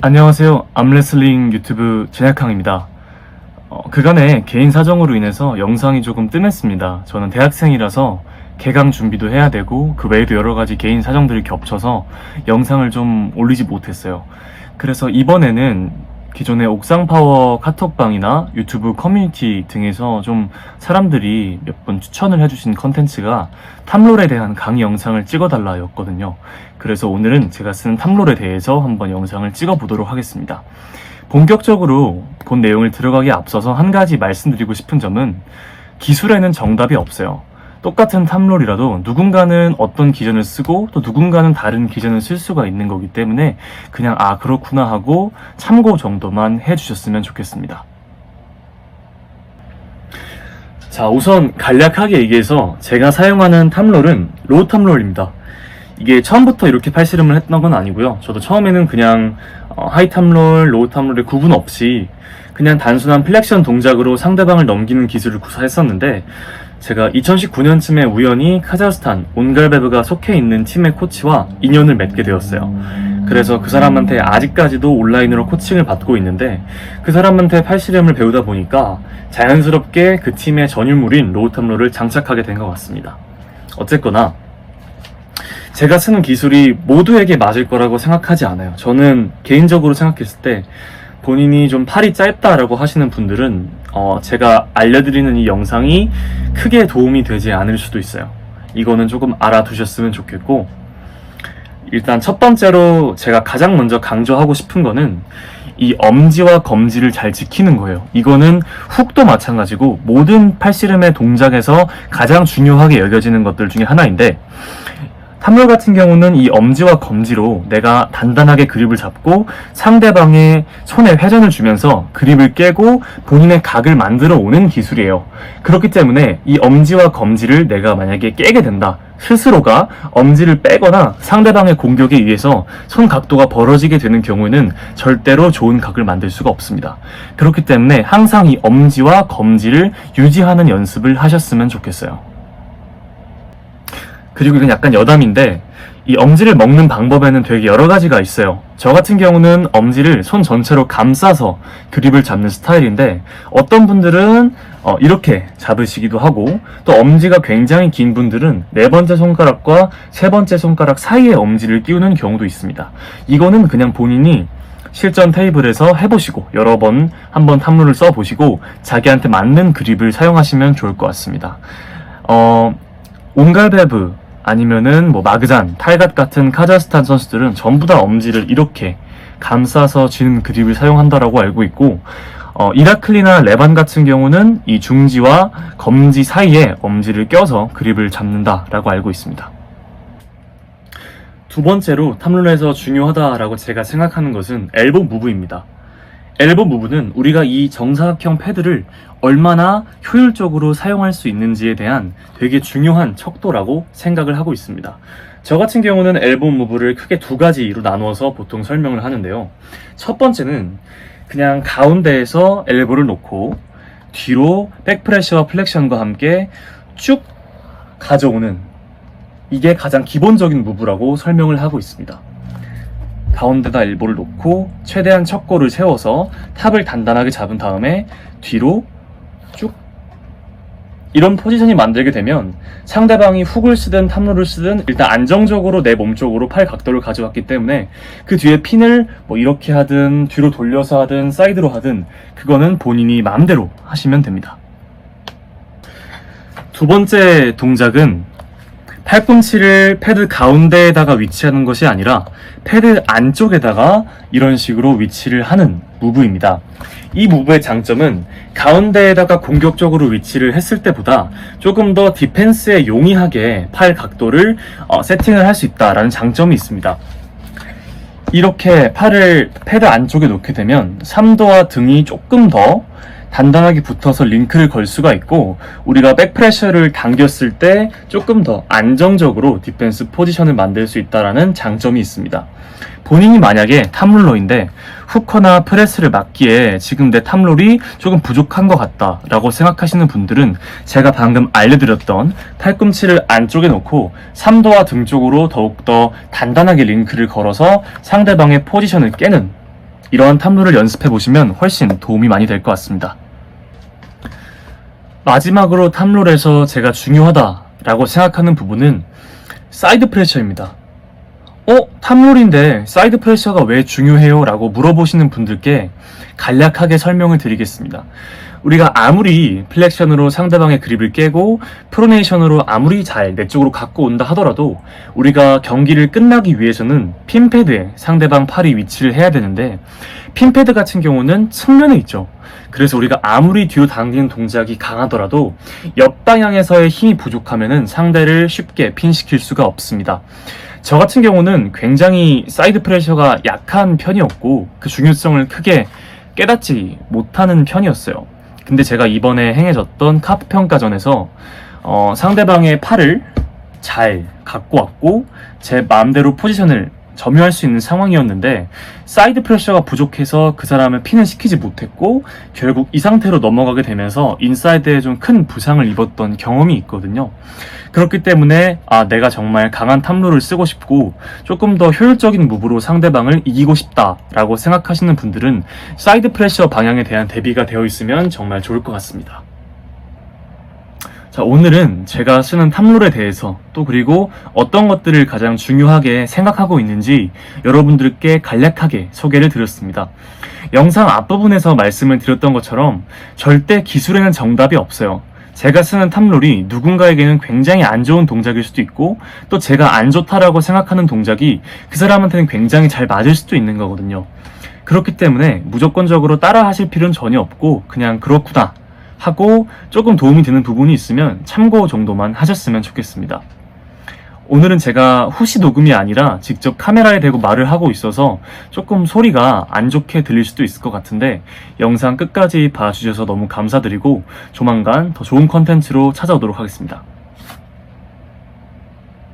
안녕하세요. 암레슬링 유튜브 제약항입니다. 그간에 개인 사정으로 인해서 영상이 조금 뜸했습니다. 저는 대학생이라서 개강 준비도 해야 되고 그 외에도 여러 가지 개인 사정들이 겹쳐서 영상을 좀 올리지 못했어요. 그래서 이번에는 기존의 옥상파워 카톡방이나 유튜브 커뮤니티 등에서 좀 사람들이 몇 번 추천을 해주신 컨텐츠가 탐롤에 대한 강의 영상을 찍어달라 였거든요. 그래서 오늘은 제가 쓴 탐롤에 대해서 한번 영상을 찍어보도록 하겠습니다. 본격적으로 본 내용을 들어가기에 앞서서 한 가지 말씀드리고 싶은 점은 기술에는 정답이 없어요. 똑같은 탐롤이라도 누군가는 어떤 기전을 쓰고 또 누군가는 다른 기전을 쓸 수가 있는 거기 때문에 그냥 그렇구나 하고 참고 정도만 해주셨으면 좋겠습니다. 자, 우선 간략하게 얘기해서 제가 사용하는 탐롤은 로우 탐롤입니다. 이게 처음부터 이렇게 팔씨름을 했던 건 아니고요. 저도 처음에는 그냥 하이 탐롤, 로우 탐롤의 구분 없이 그냥 단순한 플렉션 동작으로 상대방을 넘기는 기술을 구사했었는데 제가 2019년쯤에 우연히 카자흐스탄 온갈베브가 속해 있는 팀의 코치와 인연을 맺게 되었어요. 그래서 그 사람한테 아직까지도 온라인으로 코칭을 받고 있는데 그 사람한테 팔씨름을 배우다 보니까 자연스럽게 그 팀의 전유물인 로우 탐롤을 장착하게 된 것 같습니다. 어쨌거나 제가 쓰는 기술이 모두에게 맞을 거라고 생각하지 않아요. 저는 개인적으로 생각했을 때 본인이 좀 팔이 짧다라고 하시는 분들은 제가 알려드리는 이 영상이 크게 도움이 되지 않을 수도 있어요. 이거는 조금 알아두셨으면 좋겠고, 일단 첫 번째로 제가 가장 먼저 강조하고 싶은 거는 이 엄지와 검지를 잘 지키는 거예요. 이거는 훅도 마찬가지고 모든 팔씨름의 동작에서 가장 중요하게 여겨지는 것들 중에 하나인데, 탐롤 같은 경우는 이 엄지와 검지로 내가 단단하게 그립을 잡고 상대방의 손에 회전을 주면서 그립을 깨고 본인의 각을 만들어 오는 기술이에요. 그렇기 때문에 이 엄지와 검지를 내가 만약에 깨게 된다, 스스로가 엄지를 빼거나 상대방의 공격에 의해서 손 각도가 벌어지게 되는 경우에는 절대로 좋은 각을 만들 수가 없습니다. 그렇기 때문에 항상 이 엄지와 검지를 유지하는 연습을 하셨으면 좋겠어요. 그리고 이건 약간 여담인데 이 엄지를 먹는 방법에는 되게 여러 가지가 있어요. 저 같은 경우는 엄지를 손 전체로 감싸서 그립을 잡는 스타일인데 어떤 분들은 이렇게 잡으시기도 하고, 또 엄지가 굉장히 긴 분들은 네 번째 손가락과 세 번째 손가락 사이에 엄지를 끼우는 경우도 있습니다. 이거는 그냥 본인이 실전 테이블에서 해보시고 여러 번 한번 탐롤을 써보시고 자기한테 맞는 그립을 사용하시면 좋을 것 같습니다. 온갈베브 아니면은 마그잔, 탈갓 같은 카자흐스탄 선수들은 전부 다 엄지를 이렇게 감싸서 쥐는 그립을 사용한다라고 알고 있고, 이라클리나 레반 같은 경우는 이 중지와 검지 사이에 엄지를 껴서 그립을 잡는다라고 알고 있습니다. 두 번째로 탐롤에서 중요하다라고 제가 생각하는 것은 엘보 무브입니다. 엘보 무브는 우리가 이 정사각형 패드를 얼마나 효율적으로 사용할 수 있는지에 대한 되게 중요한 척도라고 생각을 하고 있습니다. 저 같은 경우는 엘보 무브를 크게 두 가지로 나누어서 보통 설명을 하는데요. 첫 번째는 그냥 가운데에서 엘보를 놓고 뒤로 백프레셔와 플렉션과 함께 쭉 가져오는, 이게 가장 기본적인 무브라고 설명을 하고 있습니다. 가운데다 엘보를 놓고 최대한 척골을 세워서 탑을 단단하게 잡은 다음에 뒤로 쭉, 이런 포지션이 만들게 되면 상대방이 훅을 쓰든 탑롤을 쓰든 일단 안정적으로 내 몸 쪽으로 팔 각도를 가져왔기 때문에 그 뒤에 핀을 이렇게 하든 뒤로 돌려서 하든 사이드로 하든 그거는 본인이 마음대로 하시면 됩니다. 두 번째 동작은 팔꿈치를 패드 가운데에다가 위치하는 것이 아니라 패드 안쪽에다가 이런 식으로 위치를 하는 무브입니다. 이 무브의 장점은 가운데에다가 공격적으로 위치를 했을 때보다 조금 더 디펜스에 용이하게 팔 각도를 세팅을 할 수 있다라는 장점이 있습니다. 이렇게 팔을 패드 안쪽에 놓게 되면 삼도와 등이 조금 더 단단하게 붙어서 링크를 걸 수가 있고, 우리가 백프레셔를 당겼을 때 조금 더 안정적으로 디펜스 포지션을 만들 수 있다는 장점이 있습니다. 본인이 만약에 탑롤러인데 후커나 프레스를 막기에 지금 내 탑롤이 조금 부족한 것 같다 라고 생각하시는 분들은 제가 방금 알려드렸던 팔꿈치를 안쪽에 놓고 삼도와 등 쪽으로 더욱더 단단하게 링크를 걸어서 상대방의 포지션을 깨는 이러한 탐로를 연습해 보시면 훨씬 도움이 많이 될 것 같습니다. 마지막으로 탐롤에서 제가 중요하다라고 생각하는 부분은 사이드 프레셔입니다. 탐롤인데 사이드 프레셔가 왜 중요해요? 라고 물어보시는 분들께 간략하게 설명을 드리겠습니다. 우리가 아무리 플렉션으로 상대방의 그립을 깨고 프로네이션으로 아무리 잘 내 쪽으로 갖고 온다 하더라도 우리가 경기를 끝나기 위해서는 핀패드에 상대방 팔이 위치를 해야 되는데 핀패드 같은 경우는 측면에 있죠. 그래서 우리가 아무리 뒤로 당기는 동작이 강하더라도 옆방향에서의 힘이 부족하면 상대를 쉽게 핀시킬 수가 없습니다. 저 같은 경우는 굉장히 사이드 프레셔가 약한 편이었고 그 중요성을 크게 깨닫지 못하는 편이었어요. 근데 제가 이번에 행해졌던 카프 평가전에서 상대방의 팔을 잘 갖고 왔고 제 마음대로 포지션을 점유할 수 있는 상황이었는데 사이드 프레셔가 부족해서 그 사람을 핀을 시키지 못했고 결국 이 상태로 넘어가게 되면서 인사이드에 좀 큰 부상을 입었던 경험이 있거든요. 그렇기 때문에 내가 정말 강한 탐로를 쓰고 싶고 조금 더 효율적인 무브로 상대방을 이기고 싶다라고 생각하시는 분들은 사이드 프레셔 방향에 대한 대비가 되어 있으면 정말 좋을 것 같습니다. 자, 오늘은 제가 쓰는 탐롤에 대해서 또 그리고 어떤 것들을 가장 중요하게 생각하고 있는지 여러분들께 간략하게 소개를 드렸습니다. 영상 앞부분에서 말씀을 드렸던 것처럼 절대 기술에는 정답이 없어요. 제가 쓰는 탐롤이 누군가에게는 굉장히 안 좋은 동작일 수도 있고 또 제가 안 좋다라고 생각하는 동작이 그 사람한테는 굉장히 잘 맞을 수도 있는 거거든요. 그렇기 때문에 무조건적으로 따라 하실 필요는 전혀 없고 그냥 그렇구나 하고 조금 도움이 되는 부분이 있으면 참고 정도만 하셨으면 좋겠습니다. 오늘은 제가 후시 녹음이 아니라 직접 카메라에 대고 말을 하고 있어서 조금 소리가 안 좋게 들릴 수도 있을 것 같은데 영상 끝까지 봐주셔서 너무 감사드리고 조만간 더 좋은 컨텐츠로 찾아오도록 하겠습니다.